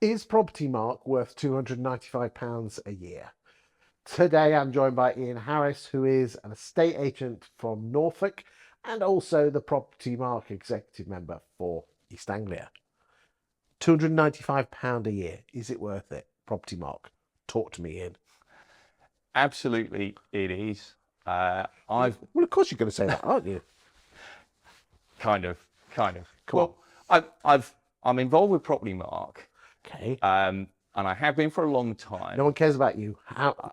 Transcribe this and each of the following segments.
Is Propertymark worth £295 a year? Today I'm joined by Ian Harris, who is an estate agent from Norfolk and also the Propertymark executive member for East Anglia. £295 a year. Is it worth it? Propertymark. Talk to me, Ian. Absolutely, it is. Well, of course you're going to say that, aren't you? Kind of. Come Well, I'm involved with Propertymark. Okay. And I have been for a long time. No one cares about you.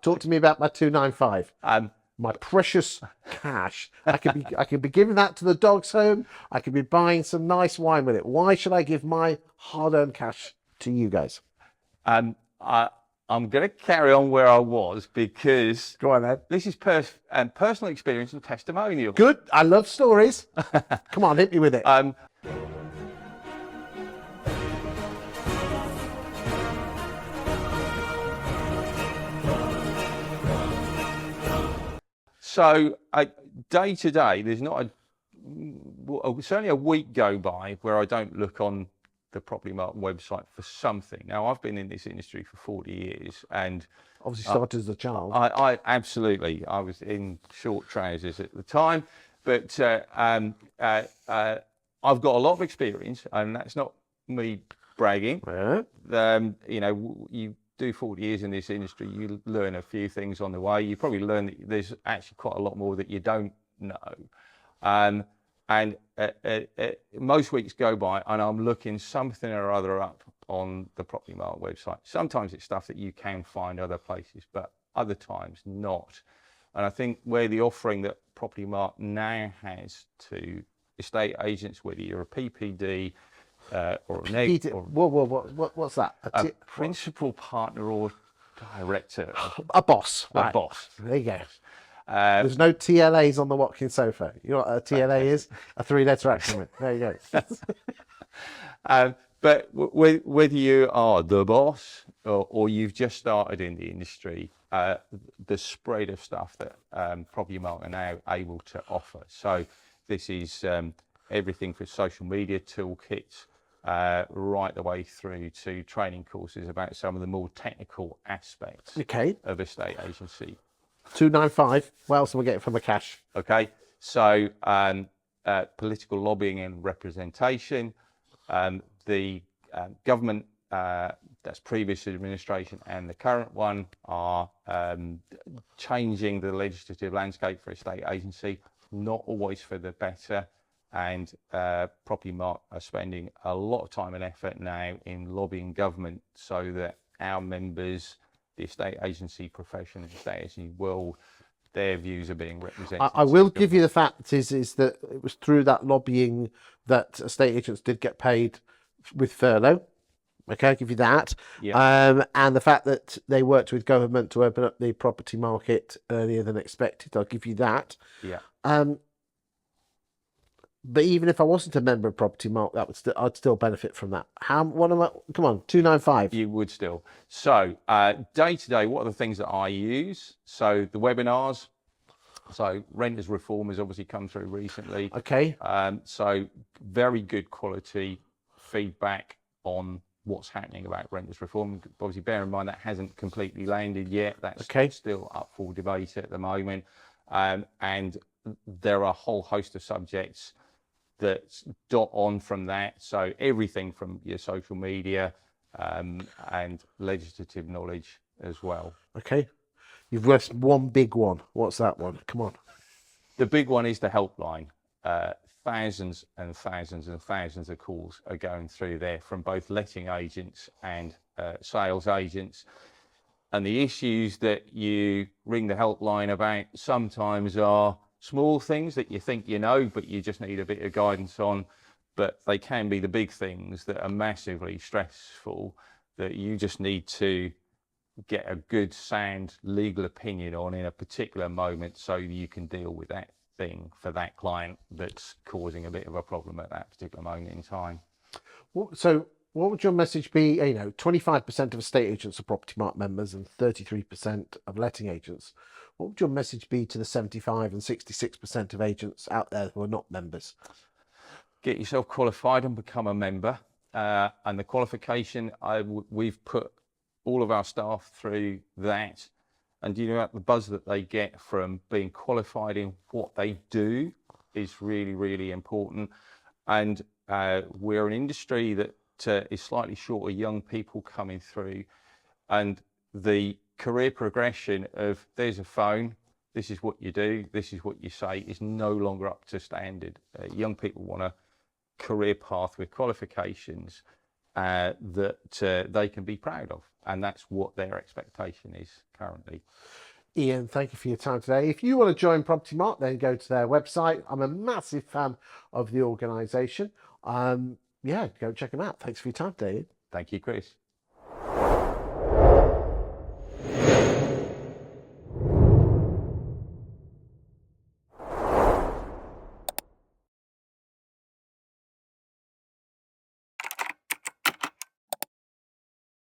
Talk to me about my 295. My precious cash. I could be giving that to the dog's home. I could be buying some nice wine with it. Why should I give my hard-earned cash to you guys? I'm going to carry on where I was because Go on then. this is personal experience and testimonial. Good. I love stories. Come on, hit me with it. So day to day, there's not certainly a week go by where I don't look on the Propertymark website for something. Now, I've been in this industry for 40 years and Obviously started as a child. I absolutely, I was in short trousers at the time, but I've got a lot of experience, and that's not me bragging. Yeah. You do 40 years in this industry, you learn a few things on the way. You probably learn that there's actually quite a lot more that you don't know. Most weeks go by and I'm looking something or other up on the Propertymark website. Sometimes it's stuff that you can find other places, but other times not. And I think where the offering that Propertymark now has to estate agents, whether you're a PPD or an egg, or what's that? A principal partner or director. A boss. A Right. boss. There you go. There's no TLAs on the Watkin sofa. You know what a TLA is? A three-letter acronym. There you go. But whether you are the boss or you've just started in the industry, the spread of stuff that Propertymark are now able to offer. So this is everything from social media toolkits right the way through to training courses about some of the more technical aspects of estate agency. 295. What else am I getting from the cash? Okay, so political lobbying and representation, the government, that's previous administration and the current one, are changing the legislative landscape for estate agency, not always for the better, and Propertymark are spending a lot of time and effort now in lobbying government so that our members, the estate agency profession, the estate agency world, their views are being represented. I will give you the fact is that it was through that lobbying that estate agents did get paid with furlough. Okay, I'll give you that. Yeah. And the fact that they worked with government to open up the property market earlier than expected, I'll give you that. Yeah. But even if I wasn't a member of Propertymark, I'd still benefit from that. Come on, 295. You would still. So day to day, what are the things that I use? So the webinars. So renters reform has obviously come through recently. Okay. So very good quality feedback on what's happening about renters reform. Obviously, bear in mind that hasn't completely landed yet. That's still up for debate at the moment. And there are a whole host of subjects that dot on from that. So everything from your social media and legislative knowledge as well. Okay. You've missed one big one. What's that one? Come on. The big one is the helpline. Thousands and thousands and thousands of calls are going through there from both letting agents and sales agents. And the issues that you ring the helpline about sometimes are small things that you think you know, but you just need a bit of guidance on. But they can be the big things that are massively stressful that you just need to get a good, sound legal opinion on in a particular moment so you can deal with that thing for that client that's causing a bit of a problem at that particular moment in time. So what would your message be? 25% of estate agents are Propertymark members and 33% of letting agents. What would your message be to the 75 and 66% of agents out there who are not members? Get yourself qualified and become a member. and the qualification, we've put all of our staff through that. And you know, the buzz that they get from being qualified in what they do is really, really important. And we're an industry that is slightly short of young people coming through. And the career progression of there's a phone, this is what you do, this is what you say, is no longer up to standard. Young people want a career path with qualifications that they can be proud of, and that's what their expectation is currently. Ian, thank you for your time today. If you want to join Propertymark, then go to their website. I'm a massive fan of the organisation. Yeah, go check them out. Thanks for your time, David. Thank you, Chris.